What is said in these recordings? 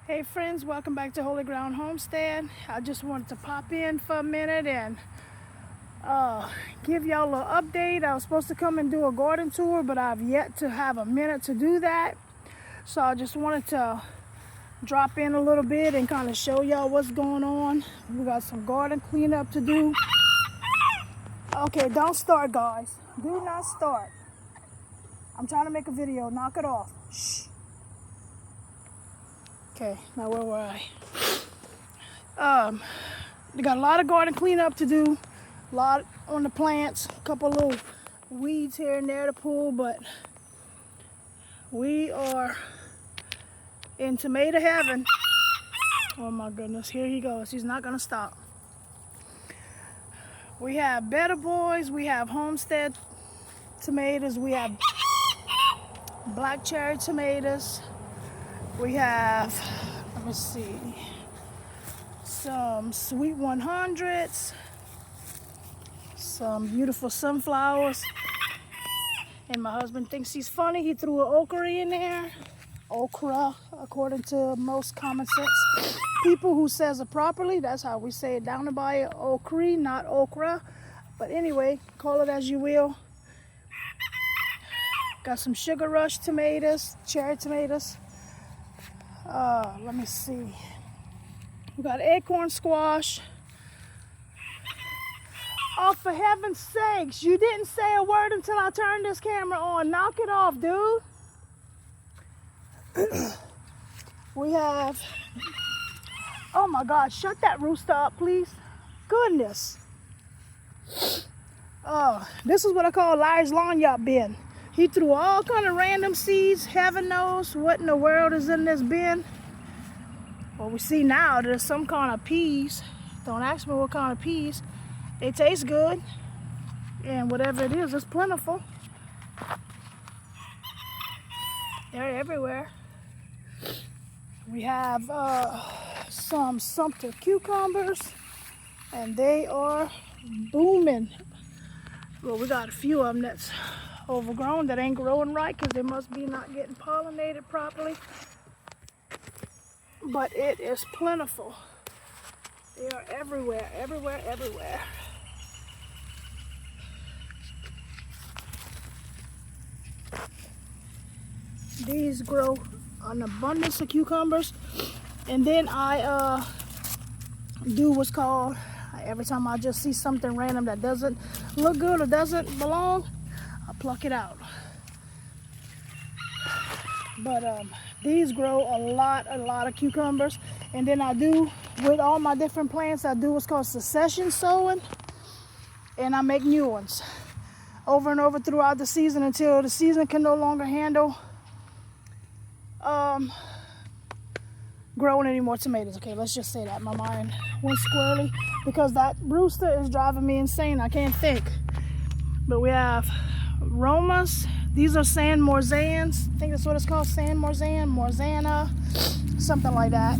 Hey friends, welcome back to Holy Ground Homestead. I just wanted to pop in for a minute and give y'all an update. I was supposed to come and do a garden tour, but I've yet to have a minute to do that. So I just wanted to drop in a little bit and kind of show y'all what's going on. We got some garden cleanup to do. Okay, don't start, guys. Do not start. I'm trying to make a video. Knock it off. Shh. Okay, now where were I? We got a lot of garden cleanup to do, a lot on the plants, a couple little weeds here and there to pull, but we are in tomato heaven. Oh my goodness, here he goes. He's not gonna stop. We have Better Boys, we have Homestead tomatoes, we have black cherry tomatoes. We have, let me see, some sweet 100s, some beautiful sunflowers, and my husband thinks he's funny. He threw an okra in there. Okra, according to most common sense people who says it properly. That's how we say it down by it, okra, not okra. But anyway, call it as you will. Got some Sugar Rush tomatoes, cherry tomatoes. Let me see. We got acorn squash. Oh, for heaven's sakes, you didn't say a word until I turned this camera on. Knock it off, dude. We have, oh my God, shut that rooster up, please. Goodness. Oh, this is what I call Larry's lawn yard bin. He threw all kind of random seeds. Heaven knows what in the world is in this bin. Well, we see now there's some kind of peas. Don't ask me what kind of peas. They taste good. And whatever it is, it's plentiful. They're everywhere. We have some Sumter cucumbers. And they are booming. Well, we got a few of them that's overgrown that ain't growing right because they must be not getting pollinated properly. But it is plentiful. They are everywhere, everywhere, everywhere. These grow an abundance of cucumbers. And then I do what's called, every time I just see something random that doesn't look good or doesn't belong, I pluck it out. But these grow a lot of cucumbers. And then I do, with all my different plants, I do what's called succession sowing. And I make new ones over and over throughout the season until the season can no longer handle growing any more tomatoes. Okay, let's just say that. My mind went squirrely because that rooster is driving me insane. I can't think. But we have Romas. These are San Morzans. I think that's what it's called, San Morzan, Morzana, something like that.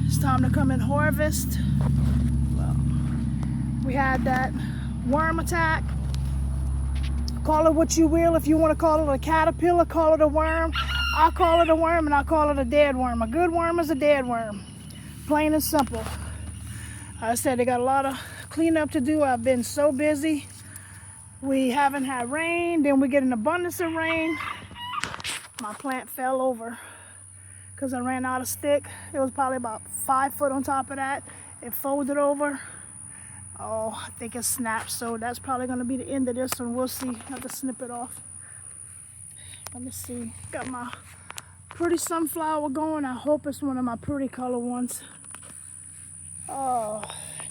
It's time to come and harvest. Well, we had that worm attack. Call it what you will. If you want to call it a caterpillar, call it a worm. I call it a worm and I call it a dead worm. A good worm is a dead worm. Plain and simple. I said they got a lot of cleanup to do. I've been so busy. We haven't had rain, then we get an abundance of rain. My plant fell over because I ran out of stick. It was probably about 5 foot on top of that. It folded over. Oh, I think it snapped, so that's probably gonna be the end of this one. We'll see. I have to snip it off. Let me see. Got my pretty sunflower going. I hope it's one of my pretty color ones. Oh,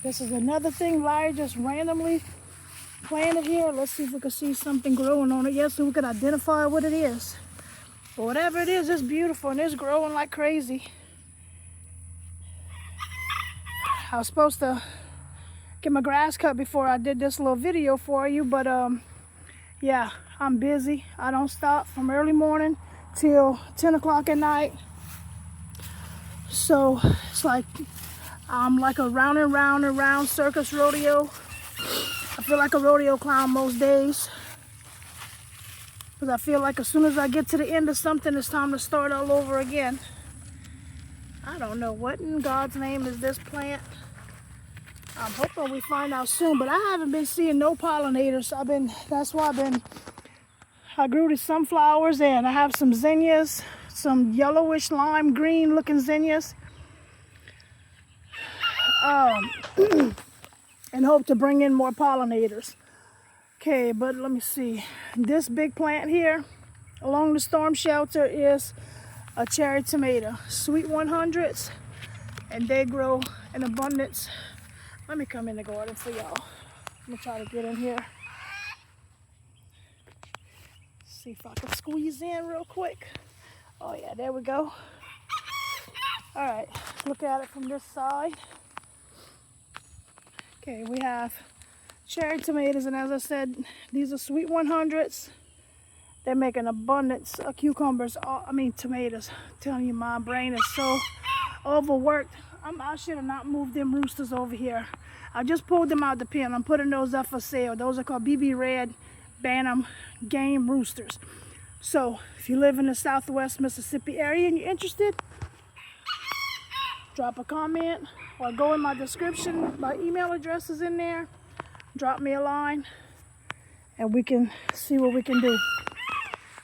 this is another thing Larry just randomly planted here. Let's see if we can see something growing on it yet so we can identify what it is. But whatever it is, it's beautiful and it's growing like crazy. I was supposed to get my grass cut before I did this little video for you, but yeah, I'm busy. I don't stop from early morning till 10 o'clock at night. So it's like I'm like a round and round and round circus rodeo. I feel like a rodeo clown most days. because I feel like as soon as I get to the end of something, it's time to start all over again. I don't know what in God's name is this plant. I'm hoping we find out soon, but I haven't been seeing no pollinators. That's why I grew these sunflowers, and I have some zinnias, some yellowish lime green looking zinnias. And hope to bring in more pollinators. Okay, but let me see. This big plant here along the storm shelter is a cherry tomato, sweet 100s, and they grow in abundance. Let me come in the garden for y'all. Let me try to get in here. See if I can squeeze in real quick. Oh yeah, there we go. All right, look at it from this side. Okay, we have cherry tomatoes, and as I said, these are sweet 100s. They make an abundance of cucumbers, tomatoes. I'm telling you, my brain is so overworked. I should have not moved them roosters over here. I just pulled them out the pen. I'm putting those up for sale. Those are called BB Red Bantam Game Roosters. So if you live in the Southwest Mississippi area and you're interested, drop a comment or go in my description. My email address is in there. Drop me a line and we can see what we can do.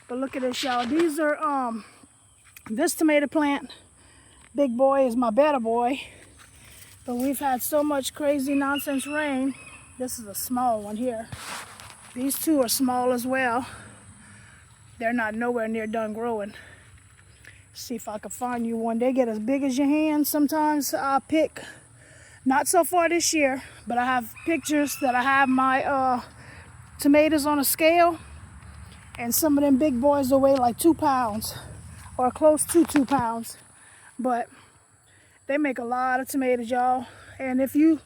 But look at this, y'all. These are this tomato plant, big boy, is my better boy. But we've had so much crazy nonsense rain. This is a small one here. These two are small as well. They're not nowhere near done growing. See if I can find you one. They get as big as your hand. Sometimes I'll pick, not so far this year, but I have pictures that I have my tomatoes on a scale, and some of them big boys will weigh like 2 pounds or close to 2 pounds. But they make a lot of tomatoes, y'all. And if you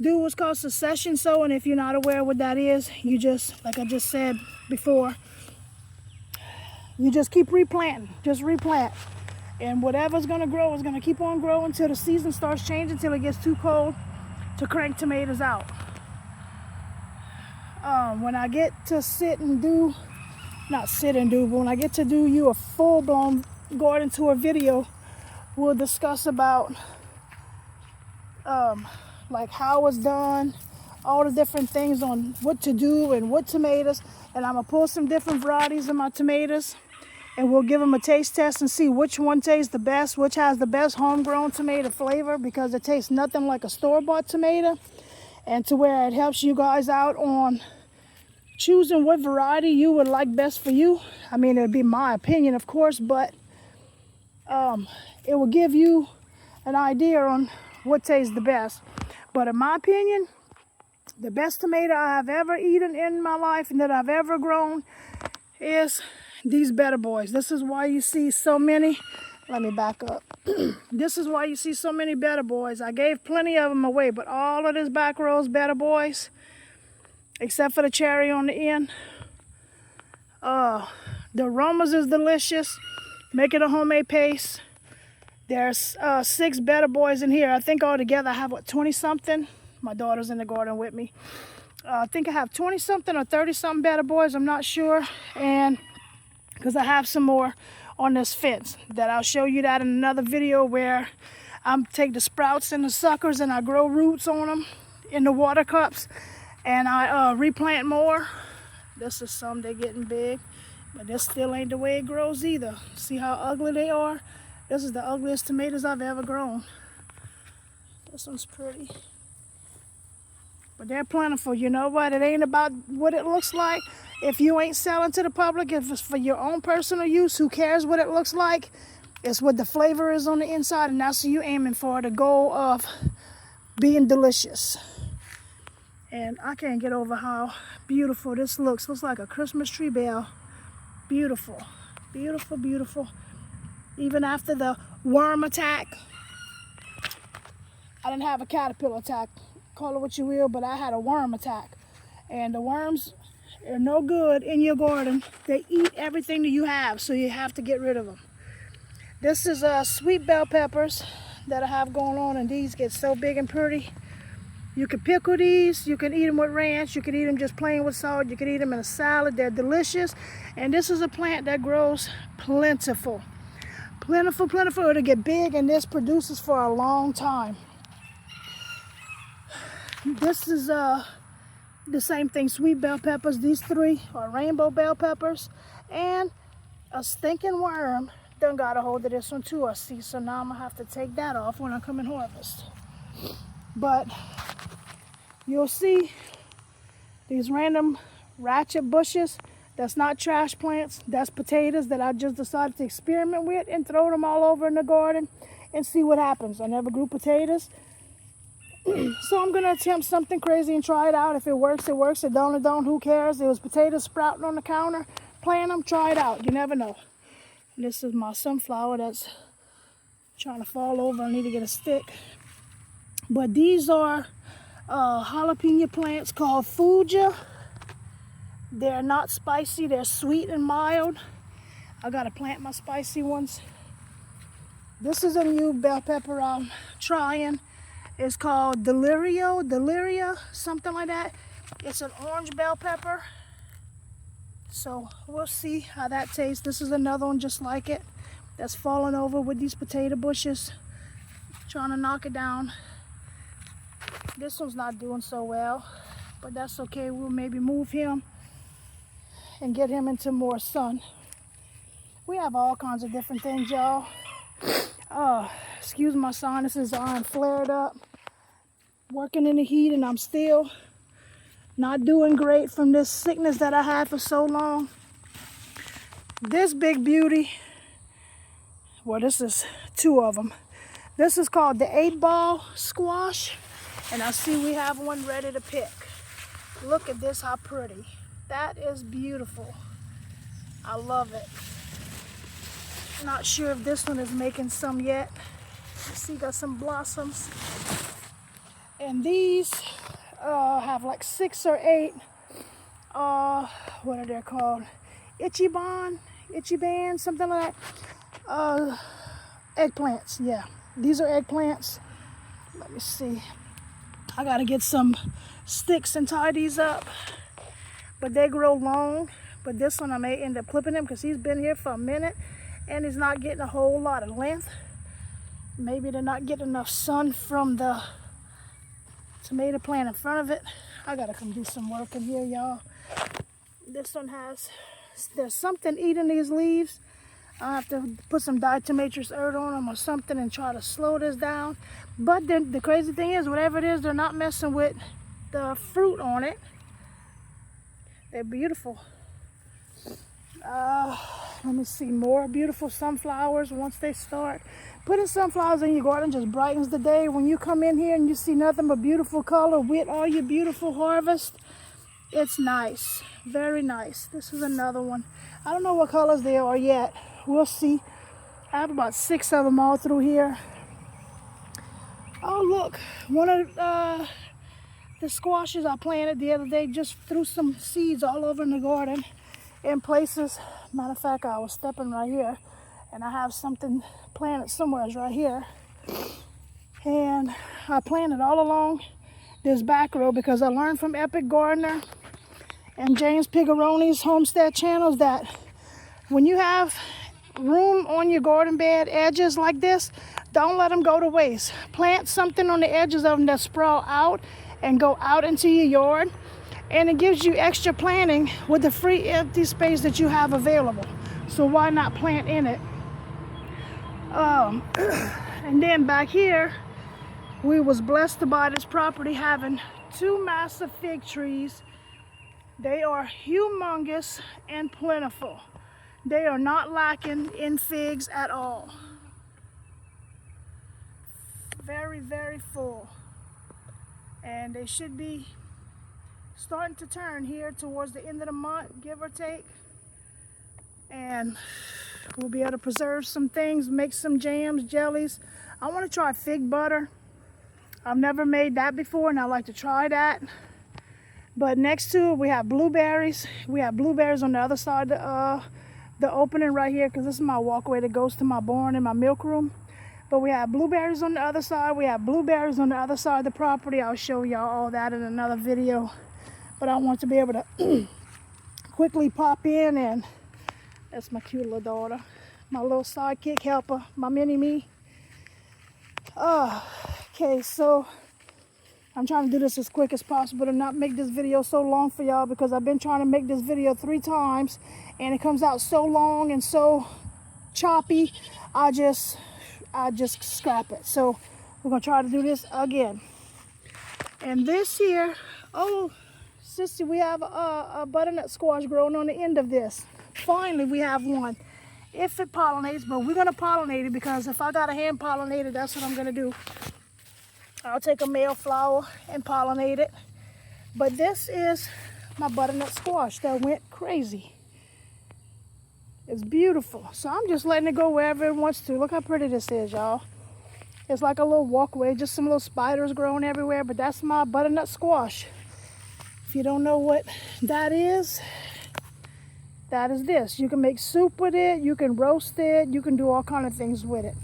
do what's called succession sowing, if you're not aware what that is, you just, like I just said before, you just keep replanting, just replant. And whatever's gonna grow is gonna keep on growing until the season starts changing, until it gets too cold to crank tomatoes out. When I get to when I get to do you a full-blown garden tour video, we'll discuss about like how it's done, all the different things on what to do and what tomatoes. And I'm gonna pull some different varieties of my tomatoes, and we'll give them a taste test and see which one tastes the best, which has the best homegrown tomato flavor, because it tastes nothing like a store-bought tomato. And to where it helps you guys out on choosing what variety you would like best for you. I mean, it'd be my opinion, of course, but it will give you an idea on what tastes the best. But in my opinion, the best tomato I have ever eaten in my life and that I've ever grown is these better boys. This is why you see so many. Let me back up. This is why you see so many better boys. I gave plenty of them away, but all of this back row is better boys, except for the cherry on the end. The aromas is delicious. Make it a homemade paste. There's 6 better boys in here. I think altogether I have, 20-something? My daughter's in the garden with me. I think I have 20-something or 30-something better boys. I'm not sure. And because I have some more on this fence that I'll show you that in another video, where I'm take the sprouts and the suckers and I grow roots on them in the water cups, and I replant more. This is some, they're getting big, but this still ain't the way it grows either. See how ugly they are? This is the ugliest tomatoes I've ever grown. This one's pretty. But they're plentiful. You know what? It ain't about what it looks like. If you ain't selling to the public, if it's for your own personal use, who cares what it looks like? It's what the flavor is on the inside, and that's what you're aiming for, the goal of being delicious. And I can't get over how beautiful this looks. Looks like a Christmas tree bell. Beautiful, beautiful, beautiful. Even after the worm attack, I didn't have a caterpillar attack. Call it what you will, but I had a worm attack. And the worms are no good in your garden. They eat everything that you have, so you have to get rid of them. This is sweet bell peppers that I have going on, and these get so big and pretty. You can pickle these, you can eat them with ranch, you can eat them just plain with salt, you can eat them in a salad. They're delicious. And this is a plant that grows plentiful. Plentiful, plentiful. It'll get big, and this produces for a long time. This is the same thing, sweet bell peppers. These three are rainbow bell peppers, and a stinking worm done got a hold of this one too, I see. So now I'm gonna have to take that off when I come and harvest. But you'll see these random ratchet bushes. That's not trash plants. That's potatoes that I just decided to experiment with and throw them all over in the garden and see what happens. I never grew potatoes. So I'm gonna attempt something crazy and try it out. If it works, it works. If it don't, who cares? It was potatoes sprouting on the counter. Plant them, try it out. You never know. This is my sunflower that's trying to fall over. I need to get a stick. But these are jalapeno plants called Fuja. They're not spicy. They're sweet and mild. I gotta plant my spicy ones. This is a new bell pepper I'm trying. It's called Deliria, something like that. It's an orange bell pepper. So we'll see how that tastes. This is another one just like it that's falling over with these potato bushes. Trying to knock it down. This one's not doing so well, but that's okay. We'll maybe move him and get him into more sun. We have all kinds of different things, y'all. Excuse my sinuses, I'm flared up. Working in the heat, and I'm still not doing great from this sickness that I had for so long. This big beauty, well, this is two of them. This is called the 8-ball squash, and I see we have one ready to pick. Look at this, how pretty. That is beautiful. I love it. Not sure if this one is making some yet. You see, got some blossoms. And these have like 6 or 8, what are they called? Ichiban, something like that. Eggplants, yeah. These are eggplants. Let me see. I gotta get some sticks and tie these up. But they grow long. But this one I may end up clipping him because he's been here for a minute and he's not getting a whole lot of length. Maybe they're not getting enough sun from the tomato plant in front of it. I gotta come do some work in here, y'all. This one there's something eating these leaves. I have to put some diatomaceous earth on them or something and try to slow this down. But then the crazy thing is, whatever it is, they're not messing with the fruit on it. They're beautiful. Let me see, more beautiful sunflowers. Once they start putting sunflowers in your garden, just brightens the day. When you come in here and you see nothing but beautiful color with all your beautiful harvest, it's nice, very nice. This is another one. I don't know what colors they are yet. We'll see. I have about 6 of them all through here. Oh look, one of the squashes I planted the other day just threw some seeds all over in the garden in places. Matter of fact, I was stepping right here and I have something planted somewhere right here. And I planted all along this back row because I learned from Epic Gardener and James Pigaroni's Homestead channels that when you have room on your garden bed edges like this, don't let them go to waste. Plant something on the edges of them that sprout out and go out into your yard, and it gives you extra planting with the free empty space that you have available. So why not plant in it? And then back here, we was blessed to buy this property having 2 massive fig trees. They are humongous and plentiful. They are not lacking in figs at all. Very, very full. And they should be starting to turn here towards the end of the month, give or take. And we'll be able to preserve some things, make some jams, jellies. I want to try fig butter. I've never made that before and I'd like to try that. But next to it, we have blueberries. We have blueberries on the other side of the opening right here, because this is my walkway that goes to my barn and my milk room. But we have blueberries on the other side. We have blueberries on the other side of the property. I'll show y'all all that in another video. But I want to be able to quickly pop in, and that's my cute little daughter. my little sidekick helper, my mini-me. Okay, so I'm trying to do this as quick as possible to not make this video so long for y'all, because I've been trying to make this video 3 times and it comes out so long and so choppy, I just scrap it. So we're gonna try to do this again. And this here, oh sissy, we have a butternut squash growing on the end of this. Finally we have one. If it pollinates, but we're gonna pollinate it, because if I got a hand pollinator, that's what I'm gonna do. I'll take a male flower and pollinate it. But this is my butternut squash that went crazy. It's beautiful. So I'm just letting it go wherever it wants to. Look how pretty this is, y'all. It's like a little walkway, just some little spiders growing everywhere, but that's my butternut squash. If you don't know what that is this. You can make soup with it, you can roast it, you can do all kind of things with it.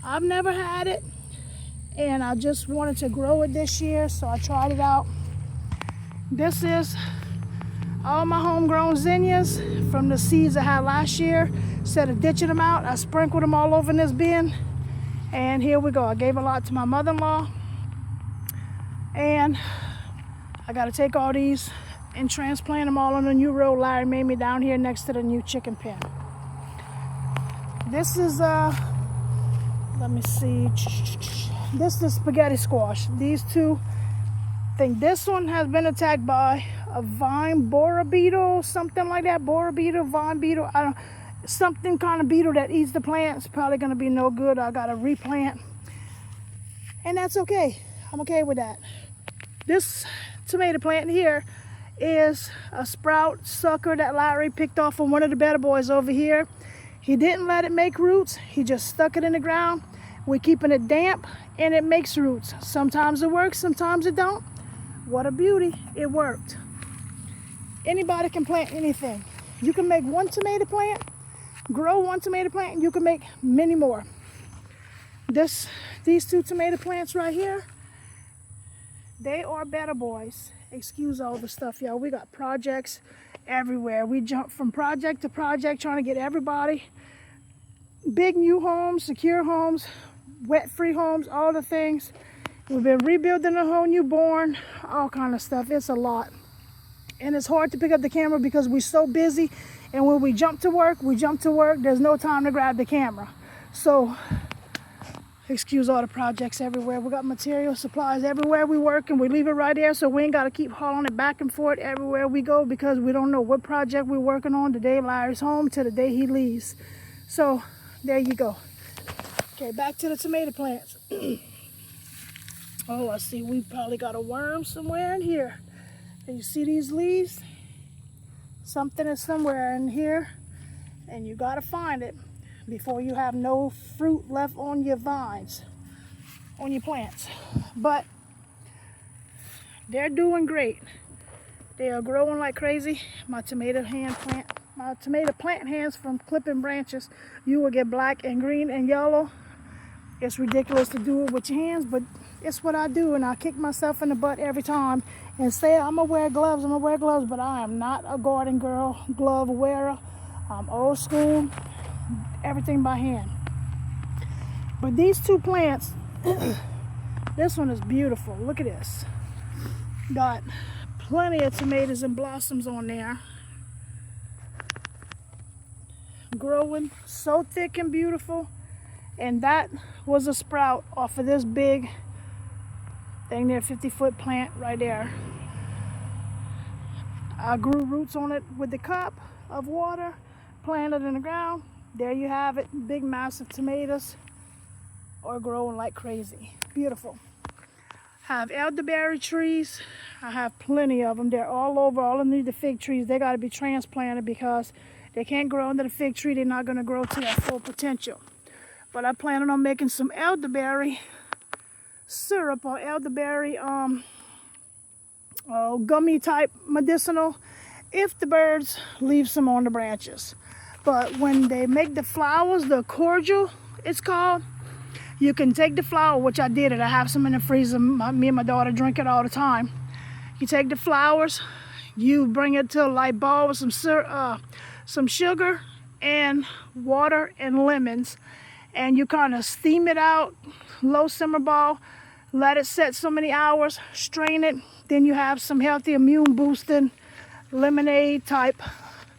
I've never had it, and I just wanted to grow it this year, so I tried it out. This is all my homegrown zinnias from the seeds I had last year. Instead of ditching them out, I sprinkled them all over in this bin. And here we go. I gave a lot to my mother-in-law. And I got to take all these and transplant them all on the new road Larry made me down here next to the new chicken pen. This is, let me see. This is spaghetti squash. These two, I think this one has been attacked by a vine borer beetle, something like that. Borer beetle, vine beetle, I don't, something kind of beetle that eats the plants. Probably gonna be no good. I gotta replant, and that's okay. I'm okay with that. This tomato plant here is a sprout sucker that Larry picked off from one of the better boys over here. He didn't let it make roots. He just stuck it in the ground. We're keeping it damp and it makes roots. Sometimes it works, sometimes it don't. What a beauty, it worked. Anybody can plant anything. You can make one tomato plant, grow one tomato plant, and you can make many more. These 2 tomato plants right here, they are better boys. Excuse all the stuff, y'all. We got projects everywhere. We jump from project to project trying to get everybody big new homes, secure homes, wet-free homes, all the things. We've been rebuilding a whole new barn, all kind of stuff. It's a lot. And it's hard to pick up the camera because we're so busy. And when we jump to work, there's no time to grab the camera. So, excuse all the projects everywhere. We got material supplies everywhere we work, and we leave it right there, so we ain't got to keep hauling it back and forth everywhere we go, because we don't know what project we're working on the day Larry's home to the day he leaves. So, there you go. Okay, back to the tomato plants. Oh, I see we probably got a worm somewhere in here. And you see these leaves? Something is somewhere in here, and you got to find it before you have no fruit left on your vines, on your plants. But they're doing great. They are growing like crazy. My tomato plant hands from clipping branches, you will get black and green and yellow. It's ridiculous to do it with your hands, but it's what I do, and I kick myself in the butt every time and say I'm gonna wear gloves, but I am not a garden girl glove wearer. I'm old school, everything by hand. But these 2 plants, this one is beautiful. Look at this. Got plenty of tomatoes and blossoms on there. Growing so thick and beautiful. And that was a sprout off of this big thing there, 50-foot plant right there. I grew roots on it with the cup of water, planted in the ground. There you have it. Big, massive tomatoes are growing like crazy. Beautiful. I have elderberry trees. I have plenty of them. They're all over, all underneath the fig trees. They got to be transplanted because they can't grow under the fig tree. They're not going to grow to their full potential. But I planning on making some elderberry syrup or elderberry gummy type medicinal if the birds leave some on the branches. But when they make the flowers, the cordial it's called, you can take the flower, which I did it. I have some in the freezer. Me and my daughter drink it all the time. You take the flowers, you bring it to a light bowl with some sugar, and water and lemons, and you kind of steam it out, low simmer boil, let it set so many hours, strain it, then you have some healthy immune boosting lemonade type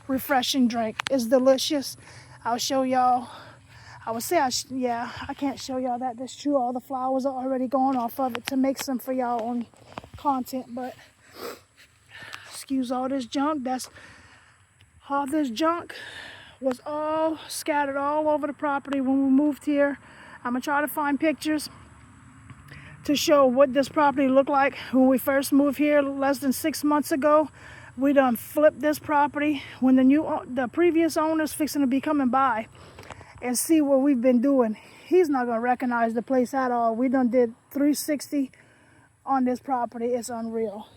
refreshing drink. It's delicious. I'll show y'all. I would say yeah, I can't show y'all that. That's true. All the flowers are already gone off of it to make some for y'all on content, but excuse all this junk. That's all this junk was all scattered all over the property when we moved here. I'm gonna try to find pictures to show what this property looked like when we first moved here less than 6 months ago. We done flipped this property when the previous owner's fixing to be coming by and see what we've been doing. He's not gonna recognize the place at all. We done did 360 on this property. It's unreal.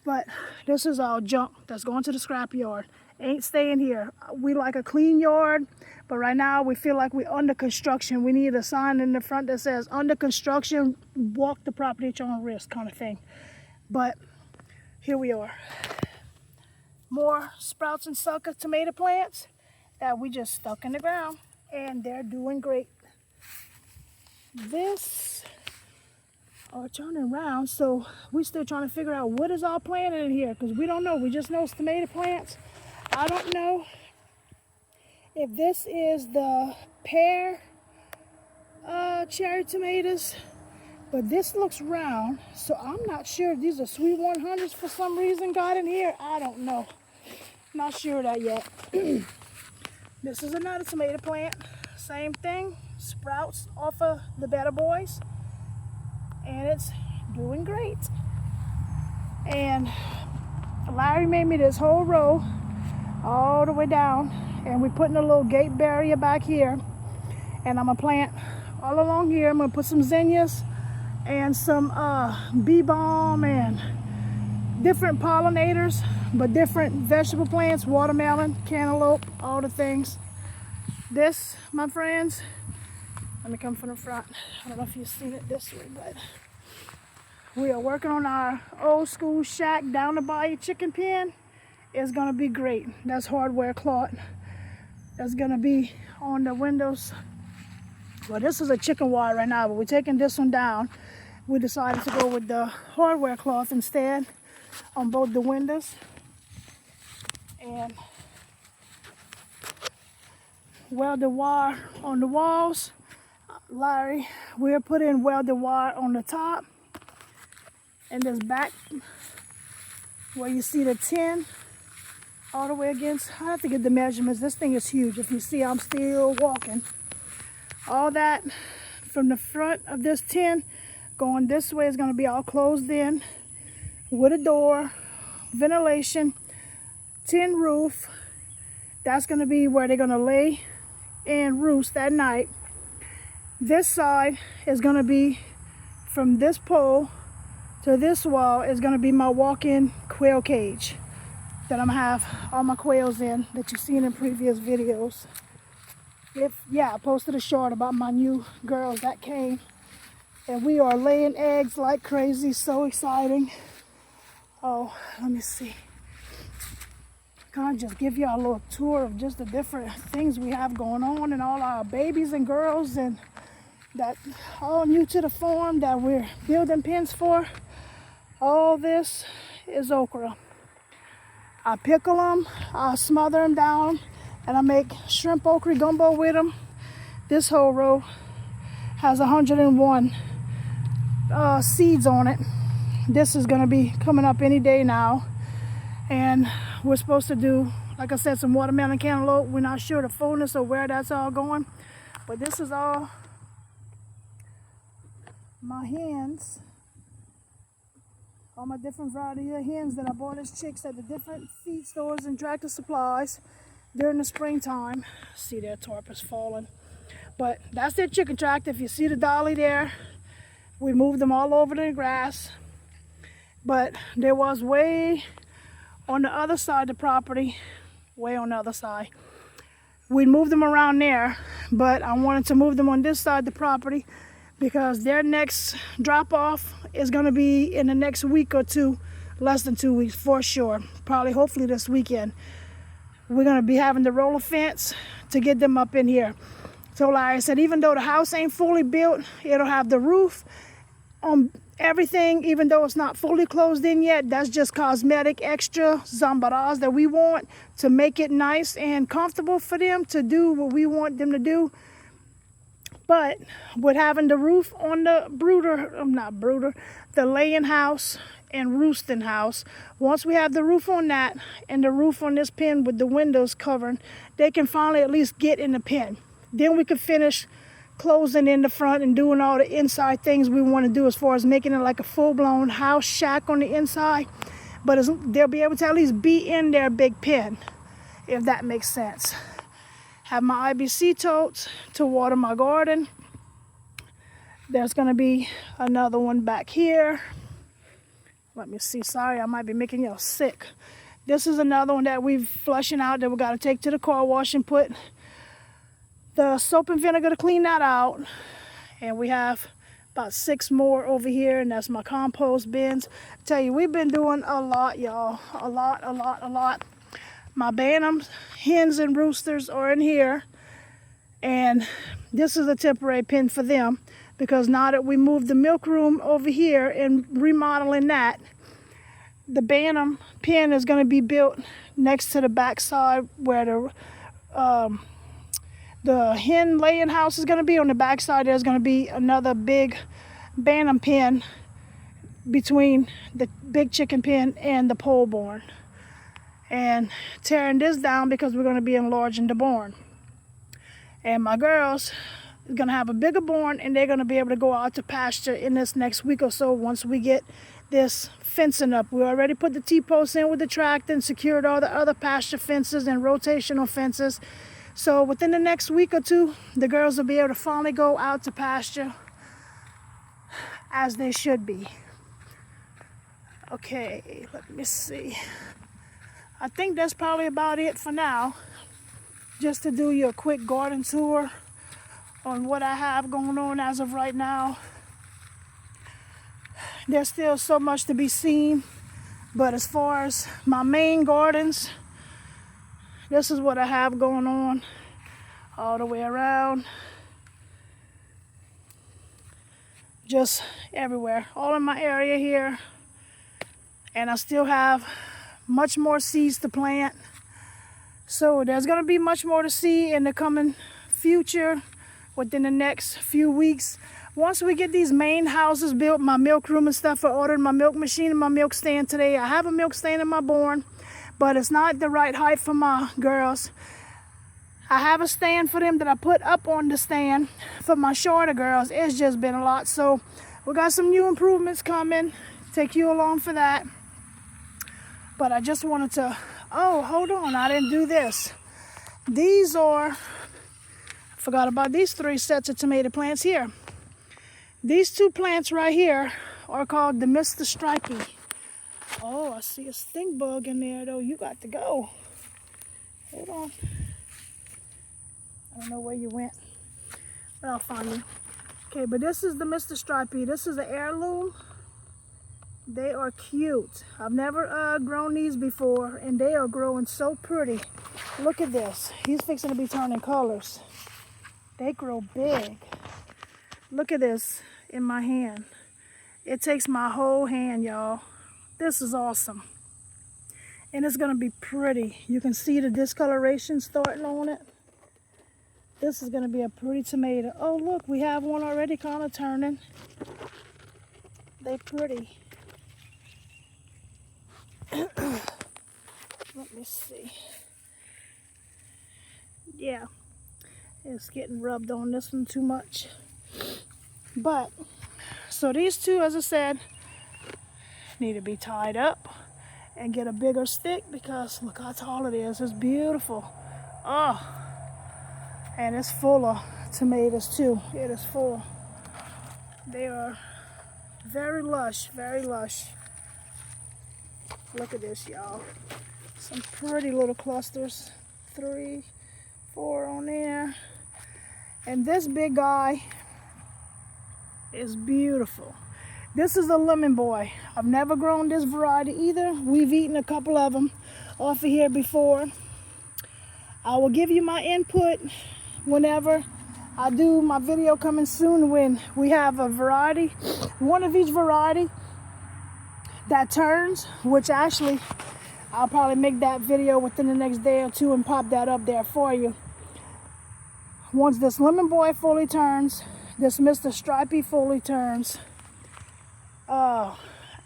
But this is all junk that's going to the scrap yard. Ain't staying here. We like a clean yard, but right now we feel like we're under construction. We need a sign in the front that says under construction, walk the property at your own risk kind of thing. But here we are. More sprouts and sucker tomato plants that we just stuck in the ground, and they're doing great. This are turning around, so we're still trying to figure out what is all planted in here, because we don't know. We just know it's tomato plants. I don't know if this is the pear cherry tomatoes, but this looks round, so I'm not sure if these are sweet 100s for some reason got in here. I don't know. Not sure of that yet. This is another tomato plant. Same thing. Sprouts off of the Better Boys. And it's doing great. And Larry made me this whole row all the way down. And we're putting a little gate barrier back here. And I'm going to plant all along here. I'm going to put some zinnias and some bee balm and different pollinators, but different vegetable plants, watermelon, cantaloupe, all the things. This, my friends, let me come from the front. I don't know if you've seen it this way, but we are working on our old school shack down the bayou chicken pen. It's gonna be great. That's hardware cloth. That's gonna be on the windows. Well, this is a chicken wire right now, but we're taking this one down. We decided to go with the hardware cloth instead on both the windows. And welded wire on the walls. Larry, we'll put in welded wire on the top. And this back where you see the tin all the way against. I have to get the measurements. This thing is huge. If you see, I'm still walking. All that from the front of this tin going this way is going to be all closed in with a door, ventilation, tin roof. That's going to be where they're going to lay and roost that night. This side is going to be from this pole to this wall is going to be my walk-in quail cage that I'm going to have all my quails in that you've seen in previous videos. I posted a short about my new girls that came, and we are laying eggs like crazy. So exciting. Oh, let me see. Kind of just give y'all a little tour of just the different things we have going on and all our babies and girls and that all new to the farm that we're building pens for. All this is okra. I pickle them, I smother them down, and I make shrimp okra gumbo with them. This whole row has 101 seeds on it. This is going to be coming up any day now. And we're supposed to do, like I said, some watermelon cantaloupe. We're not sure the fullness of where that's all going. But this is all my hens. All my different variety of hens that I bought as chicks at the different feed stores and Tractor Supplies during the springtime. See, their tarp is falling. But that's their chicken tractor. If you see the dolly there, we moved them all over to the grass. But there was way on the other side of the property, way on the other side. We moved them around there, but I wanted to move them on this side of the property because their next drop off is going to be in the next week or two, less than 2 weeks for sure. Probably, hopefully this weekend. we're going to be having the roller fence to get them up in here. So like I said, even though the house ain't fully built, it'll have the roof on everything, even though it's not fully closed in yet. That's just cosmetic extra zambaras that we want to make it nice and comfortable for them to do what we want them to do. But with having the roof on the the laying house and roosting house, once we have the roof on that and the roof on this pen with the windows covered, they can finally at least get in the pen. Then we could finish closing in the front and doing all the inside things we want to do as far as making it like a full-blown house shack on the inside. But they'll be able to at least be in their big pen, if that makes sense. Have my IBC totes to water my garden. There's going to be another one back here. Let me see. Sorry, I might be making y'all sick. This is another one that we're flushing out that we got to take to the car wash and put the soap and vinegar to clean that out. And we have about 6 more over here, and that's my compost bins. I tell you, we've been doing a lot, y'all. A lot. My Bantams, hens and roosters are in here, and this is a temporary pen for them, because now that we moved the milk room over here and remodeling that, the Bantam pen is going to be built next to the backside where the hen laying house is going to be. On the backside, there's going to be another big Bantam pen between the big chicken pen and the pole barn. And tearing this down because we're going to be enlarging the barn. And my girls are going to have a bigger barn, and they're going to be able to go out to pasture in this next week or so once we get this fencing up. We already put the T-posts in with the tractor and secured all the other pasture fences and rotational fences. So within the next week or two, the girls will be able to finally go out to pasture as they should be. Okay, let me see. I think that's probably about it for now. Just to do you a quick garden tour on what I have going on as of right now. There's still so much to be seen, but as far as my main gardens, this is what I have going on all the way around. Just everywhere, all in my area here. And I still have much more seeds to plant. So there's going to be much more to see in the coming future within the next few weeks. Once we get these main houses built, my milk room and stuff, I ordered my milk machine and my milk stand today. I have a milk stand in my barn, but it's not the right height for my girls. I have a stand for them that I put up on the stand for my shorter girls. It's just been a lot. So we got some new improvements coming. Take you along for that. But I just wanted to, oh, hold on, I didn't do this. These are, I forgot about these 3 sets of tomato plants here. These 2 plants right here are called the Mr. Stripey. Oh, I see a stink bug in there though. You got to go. Hold on. I don't know where you went, but I'll find you. Okay, but this is the Mr. Stripey. This is an heirloom. They are cute. I've never grown these before, and they are growing so pretty. Look at this. He's fixing to be turning colors. They grow big. Look at this in my hand. It takes my whole hand, y'all. This is awesome. And it's going to be pretty. You can see the discoloration starting on it. This is going to be a pretty tomato. Oh, look, we have one already kind of turning. They pretty. Let me see. Yeah, it's getting rubbed on this one too much. But, so these 2, as I said, need to be tied up and get a bigger stick because look how tall it is. It's beautiful. Oh, and it's full of tomatoes too. It is full. They are very lush, very lush. Look at this, y'all. Some pretty little clusters. 3, 4 on there. And this big guy is beautiful. This is a lemon boy. I've never grown this variety either. We've eaten a couple of them off of here before. I will give you my input whenever I do my video coming soon, when we have a variety, one of each variety that turns, which actually I'll probably make that video within the next day or two and pop that up there for you. Once this Lemon Boy fully turns, this Mr. Stripey fully turns.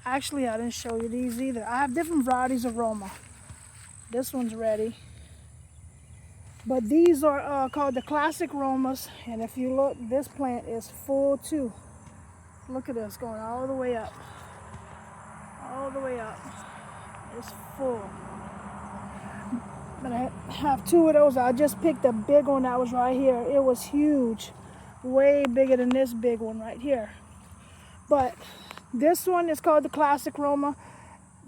Actually, I didn't show you these either. I have different varieties of Roma. This one's ready. But these are called the classic Romas. And if you look, this plant is full too. Look at this, going all the way up. All the way up. It's full. But I have two of those. I just picked a big one that was right here. It was huge. Way bigger than this big one right here. But this one is called the classic Roma.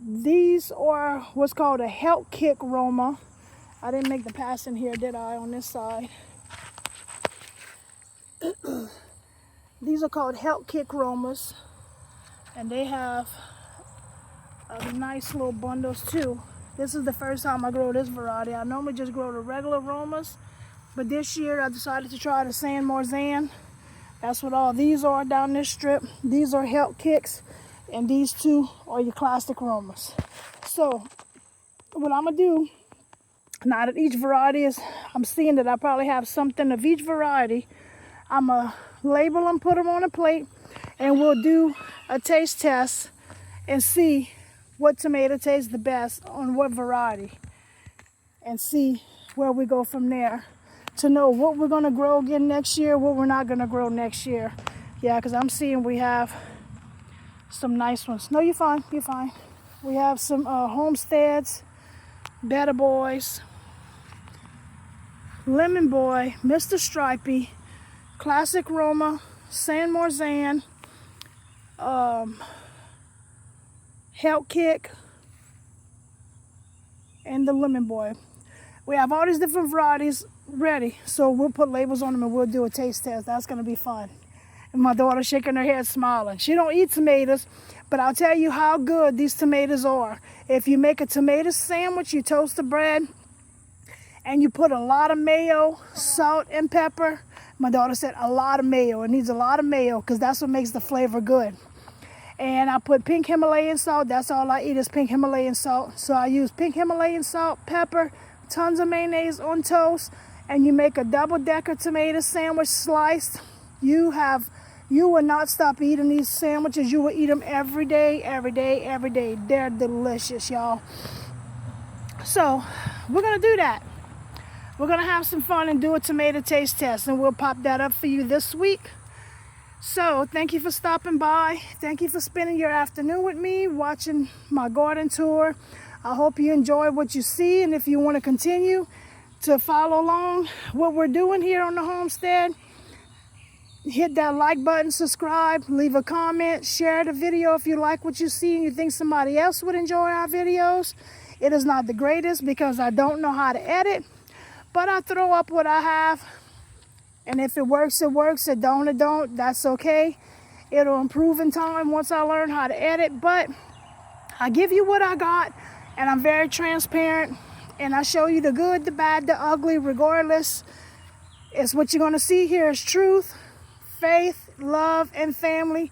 These are what's called a health kick Roma. I didn't make the pass in here, did I, on this side? These are called health kick Romas. And they have nice little bundles too. This is the first time I grow this variety. I normally just grow the regular Romas, but this year I decided to try the San Marzan. That's what all these are down this strip. These are health kicks, and these two are your classic Romas. So what I'm gonna do, now that each variety is, I'm seeing that I probably have something of each variety, I'm gonna label them, put them on a plate, and we'll do a taste test and see what tomato tastes the best on what variety, and see where we go from there to know what we're going to grow again next year, what we're not going to grow next year. Yeah, because I'm seeing we have some nice ones. No, you're fine, you're fine. We have some Homesteads, Better Boys, Lemon Boy, Mr. Stripey, Classic Roma, San Marzan, Health Kick, and the Lemon Boy. We have all these different varieties ready, so we'll put labels on them and we'll do a taste test. That's going to be fun. And my daughter's shaking her head smiling. She don't eat tomatoes, but I'll tell you how good these tomatoes are. If you make a tomato sandwich, you toast the bread, and you put a lot of mayo, salt, and pepper. My daughter said a lot of mayo. It needs a lot of mayo because that's what makes the flavor good. And I put pink Himalayan salt. That's all I eat is pink Himalayan salt. So I use pink Himalayan salt, pepper, tons of mayonnaise on toast, and you make a double-decker tomato sandwich sliced. You will not stop eating these sandwiches. You will eat them every day, every day, every day. They're delicious, y'all. So we're going to do that. We're going to have some fun and do a tomato taste test, and we'll pop that up for you this week. So thank you for stopping by. Thank you for spending your afternoon with me watching my garden tour. I hope you enjoy what you see, and if you want to continue to follow along what we're doing here on the homestead, hit that like button, subscribe, leave a comment, share the video if you like what you see and you think somebody else would enjoy our videos. It is not the greatest because I don't know how to edit, but I throw up what I have. And if it works, it works. It don't, that's okay. It'll improve in time once I learn how to edit. But I give you what I got, and I'm very transparent. And I show you the good, the bad, the ugly, regardless. It's what you're going to see here is truth, faith, love, and family,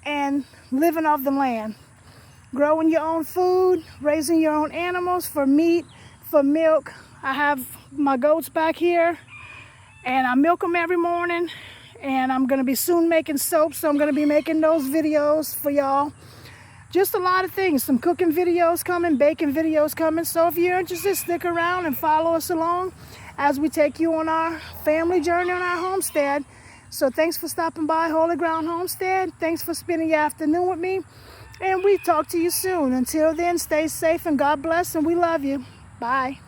and living off the land. Growing your own food, raising your own animals for meat, for milk. I have my goats back here, and I milk them every morning, and I'm going to be soon making soap, so I'm going to be making those videos for y'all. Just a lot of things, some cooking videos coming, baking videos coming. So if you're interested, stick around and follow us along as we take you on our family journey on our homestead. So thanks for stopping by Holy Ground Homestead. Thanks for spending your afternoon with me, and we talk to you soon. Until then, stay safe and God bless, and we love you. Bye.